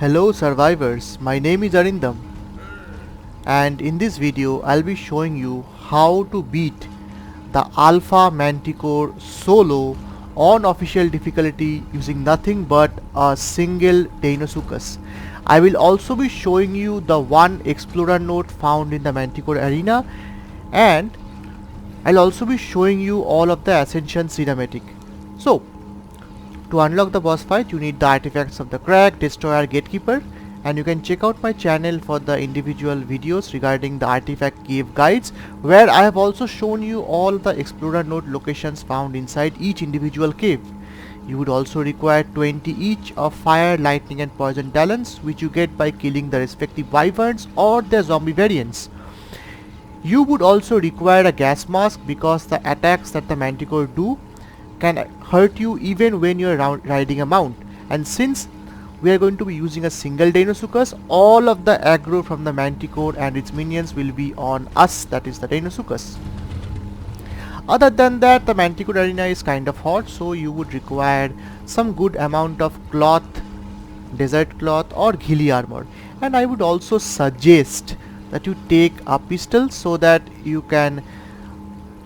Hello survivors, my name is Arindam and in this video I'll be showing you how to beat the Alpha Manticore solo on official difficulty using nothing but a single Deinosuchus. I will also be showing you the one explorer node found in the Manticore arena, and I'll also be showing you all of the Ascension cinematic. So to unlock the boss fight, you need the artifacts of the Crack, Destroyer, Gatekeeper, and you can check out my channel for the individual videos regarding the artifact cave guides, where I have also shown you all the explorer node locations found inside each individual cave. You would also require 20 each of fire, lightning and poison talents, which you get by killing the respective wyverns or their zombie variants. You would also require a gas mask because the attacks that the Manticore do can hurt you even when you're riding a mount, and since we are going to be using a single Deinosuchus, all of the aggro from the Manticore and its minions will be on us, that is the Deinosuchus. Other than that, the Manticore arena is kind of hot, so you would require some good amount of cloth, desert cloth or ghillie armor, and I would also suggest that you take a pistol so that you can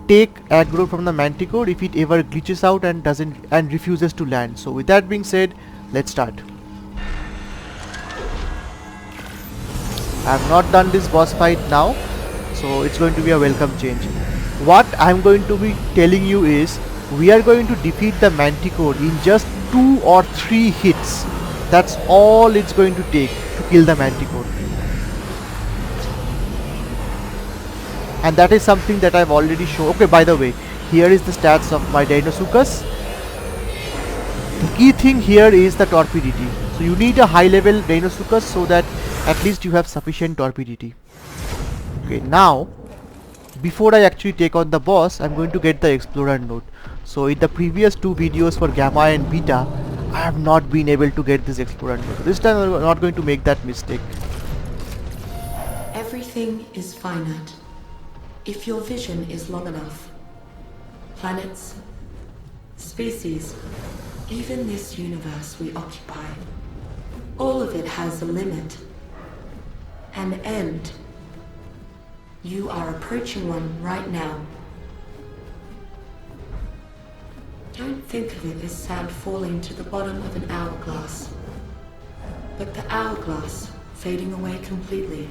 take aggro from the Manticore if it ever glitches out and refuses to land. So with that being said, let's start. I have not done this boss fight now, so it's going to be a welcome change. What I'm going to be telling you is we are going to defeat the Manticore in just 2 or 3 hits. That's all it's going to take to kill the Manticore. And that is something that I've already shown. Okay, by the way, here is the stats of my Deinosuchus. The key thing here is the torpidity. So you need a high level Deinosuchus so that at least you have sufficient torpidity. Okay, now before I actually take on the boss, I'm going to get the explorer node. So in the previous 2 videos for Gamma and Beta, I have not been able to get this explorer node. This time I'm not going to make that mistake. Everything is finite. If your vision is long enough, planets, species, even this universe we occupy, all of it has a limit, an end. You are approaching one right now. Don't think of it as sand falling to the bottom of an hourglass, but the hourglass fading away completely.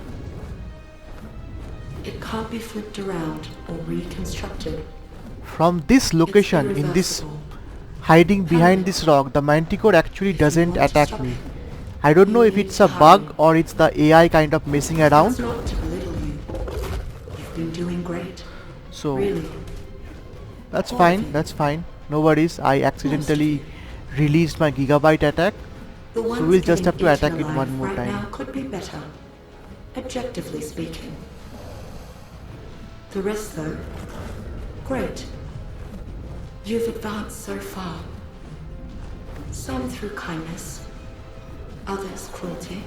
It can't be flipped around or reconstructed. From this location, in this hiding behind this rock, the Manticore actually doesn't attack me. I don't know if it's a bug or it's the AI kind of messing around. It's not to belittle you. You've been doing great. So Really. that's fine, that's fine. No worries, I accidentally released my gigabyte attack. So we'll just have to attack it one more time. Now could be better, objectively speaking. The rest though, great. You've advanced so far. Some through kindness, others cruelty,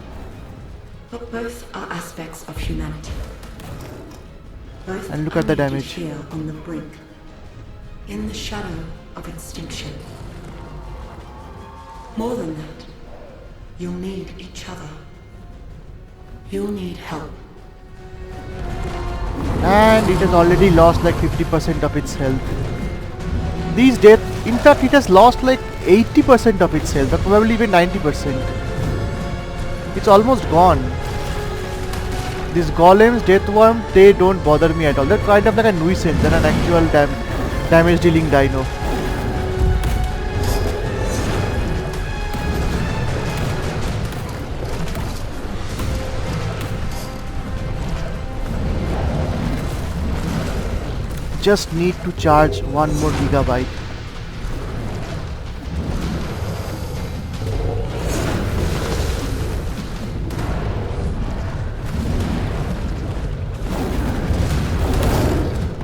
but both are aspects of humanity. Both And look at the damage. Here on the brink, in the shadow of extinction. More than that, you'll need each other. You'll need help. And it has already lost like 50% of its health. These death, in fact it has lost like 80% of its health, or probably even 90%. It's almost gone. These golems, deathworm, they don't bother me at all. They're kind of like a nuisance than an actual damage dealing dino. Just need to charge 1 more gigabyte.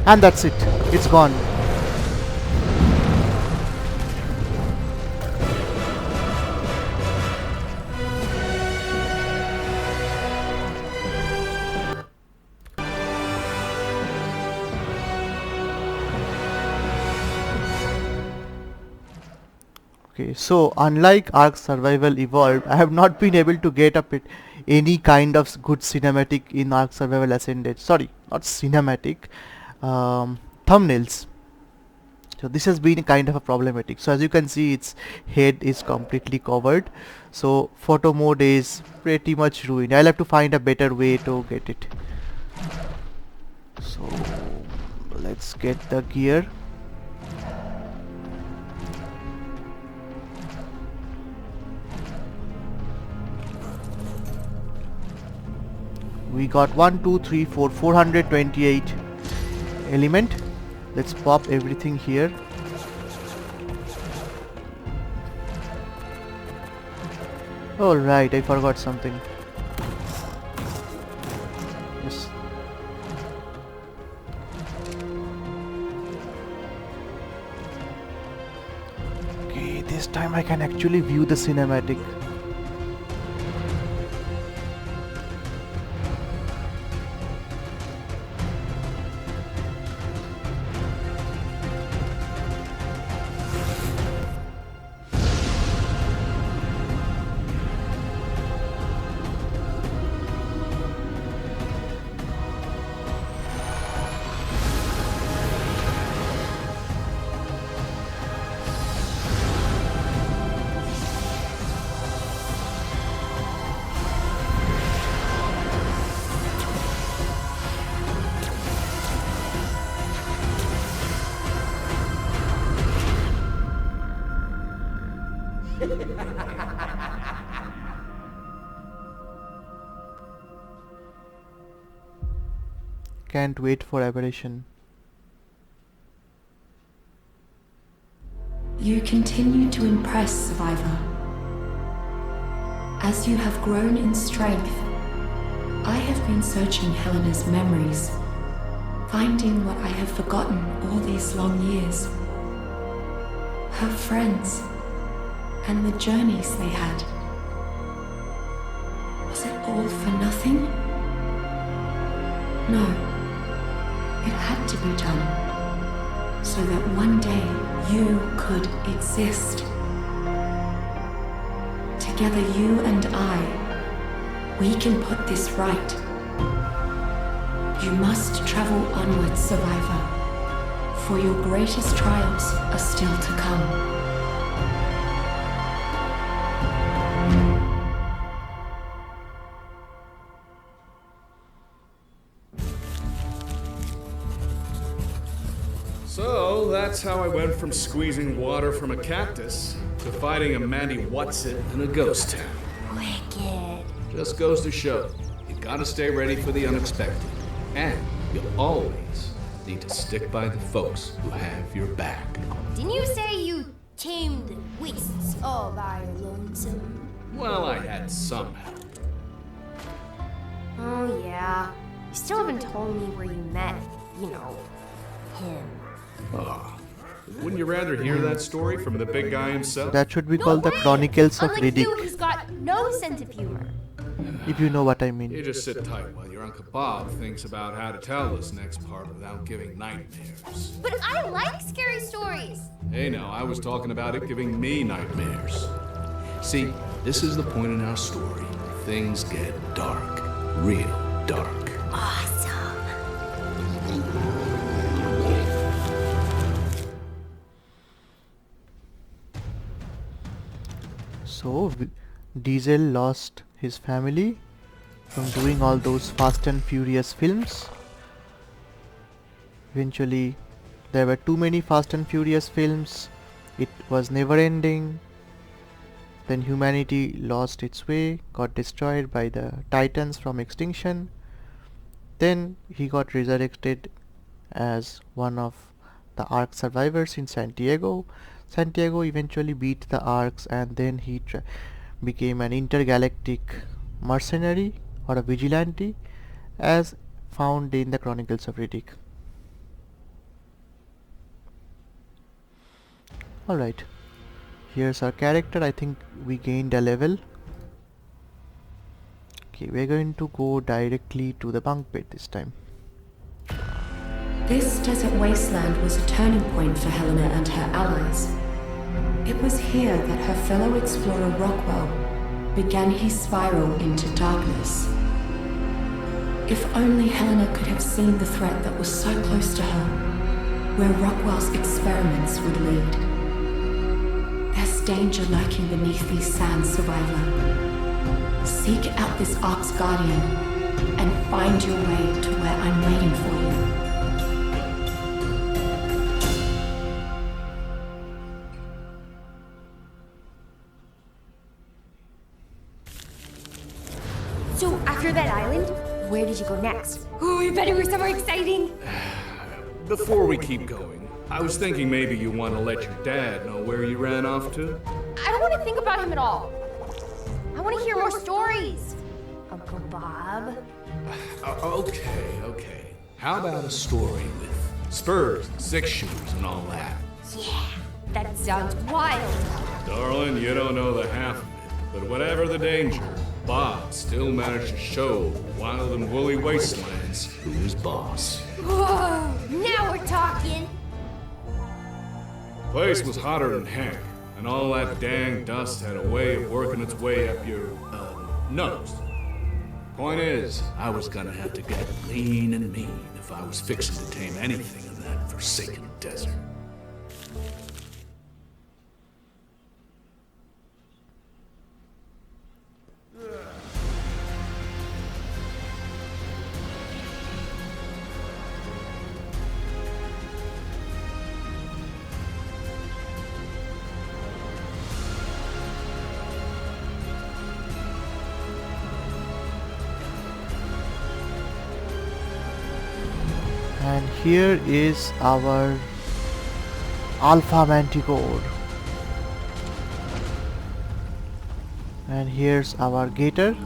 And that's it. It's gone. Okay, so unlike ARK Survival Evolved, I have not been able to get up any kind of good cinematic in ARK Survival Ascended. Sorry, not cinematic, thumbnails. So this has been kind of a problematic. So as you can see, its head is completely covered. So photo mode is pretty much ruined. I'll have to find a better way to get it. So let's get the gear. We got 1, 2, 3, 4, 428 element. Let's pop everything here. Alright, I forgot something. Yes. Okay, this time I can actually view the cinematic. Can't wait for aberration. You continue to impress, Survivor. As you have grown in strength, I have been searching Helena's memories, finding what I have forgotten all these long years. Her friends, and the journeys they had. Was it all for nothing? No. It had to be done, so that one day you could exist. Together, you and I, we can put this right. You must travel onwards, Survivor, for your greatest trials are still to come. So, that's how I went from squeezing water from a cactus to fighting a Mandy What's-It in a ghost town. Wicked. Just goes to show, you gotta stay ready for the unexpected. And you'll always need to stick by the folks who have your back. Didn't you say you tamed the wastes all by your lonesome? Well, I had some help. Oh, yeah. You still haven't told me where you met, you know, him. Oh, wouldn't you rather hear that story from the big guy himself? That should be called the Chronicles of Unlike you, Riddick, who's got no sense of humor. if you know what I mean. You just sit tight while your Uncle Bob thinks about how to tell this next part without giving nightmares. But I like scary stories. Hey, no, I was talking about it giving me nightmares. See, this is the point in our story where things get dark. Real dark. Awesome. So Diesel lost his family from doing all those Fast and Furious films. Eventually there were too many Fast and Furious films. It was never ending. Then humanity lost its way, got destroyed by the Titans from extinction. Then he got resurrected as one of the ARK survivors in San Diego. San Diego eventually beat the ARKs, and then he became an intergalactic mercenary or a vigilante as found in the Chronicles of Riddick. Alright, here's our character. I think we gained a level. Okay, we're going to go directly to the bunk bed this time. This desert wasteland was a turning point for Helena and her allies. It was here that her fellow explorer Rockwell began his spiral into darkness. If only Helena could have seen the threat that was so close to her, where Rockwell's experiments would lead. There's danger lurking beneath these sands, Survivor. Seek out this Ark's Guardian and find your way to where I'm waiting for you. So, after that island, where did you go next? Oh, I bet it was somewhere exciting! Before we keep going, I was thinking maybe you want to let your dad know where you ran off to. I don't want to think about him at all. I want to hear more stories. Uncle Bob. Okay. How about a story with spurs and six shooters and all that? Yeah, that sounds wild. Darling, you don't know the half of it, but whatever the danger, Bob still managed to show wild and woolly wastelands who is boss. Whoa, now we're talking. Place was hotter than heck, and all that dang dust had a way of working its way up your, nose. Point is, I was gonna have to get lean and mean if I was fixing to tame anything in that forsaken desert. And here is our Alpha Manticore. And here's our gator.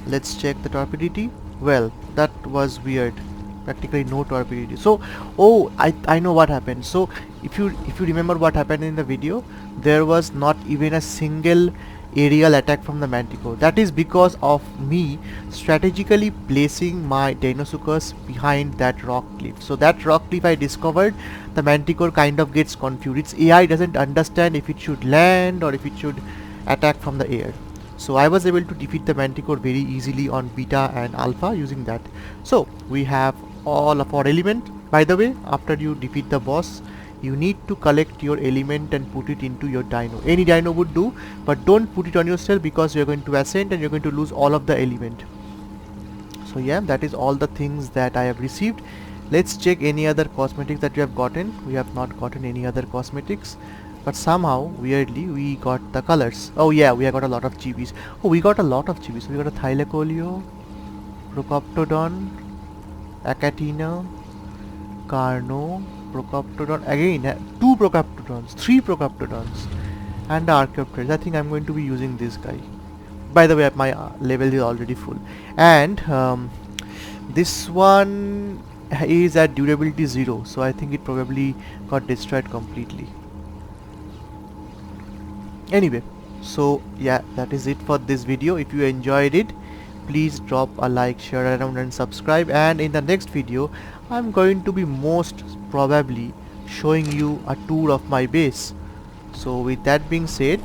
Let's check the torpidity. Well, that was weird. Practically no torpidity. So, oh, I know what happened. So, if you remember what happened in the video, there was not even a single aerial attack from the Manticore. That is because of me strategically placing my Deinosuchus behind that rock cliff. So that rock cliff I discovered, the Manticore kind of gets confused. Its AI doesn't understand if it should land or if it should attack from the air. So I was able to defeat the Manticore very easily on Beta and Alpha using that. So we have all of our element. By the way, after you defeat the boss, you need to collect your element and put it into your dino. Any dino would do, but don't put it on yourself because you're going to ascend and you're going to lose all of the element. So yeah, that is all the things that I have received. Let's check any other cosmetics that we have gotten. We have not gotten any other cosmetics, but somehow weirdly we got the colors. Oh yeah, we have got a lot of chibis. Oh, we got a lot of chibis. We got a Thylacoleo, Procoptodon, Acatina, Carno, Procoptodon, again 2 Procoptodons, 3 Procoptodons, and the Archaeopteryx. I think I'm going to be using this guy. By the way, my level is already full, and this one is at durability 0, so I think it probably got destroyed completely. Anyway, so yeah, that is it for this video. If you enjoyed it, please drop a like, share around and subscribe, and in the next video I'm going to be most probably showing you a tour of my base. So with that being said,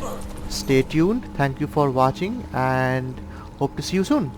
stay tuned, thank you for watching and hope to see you soon.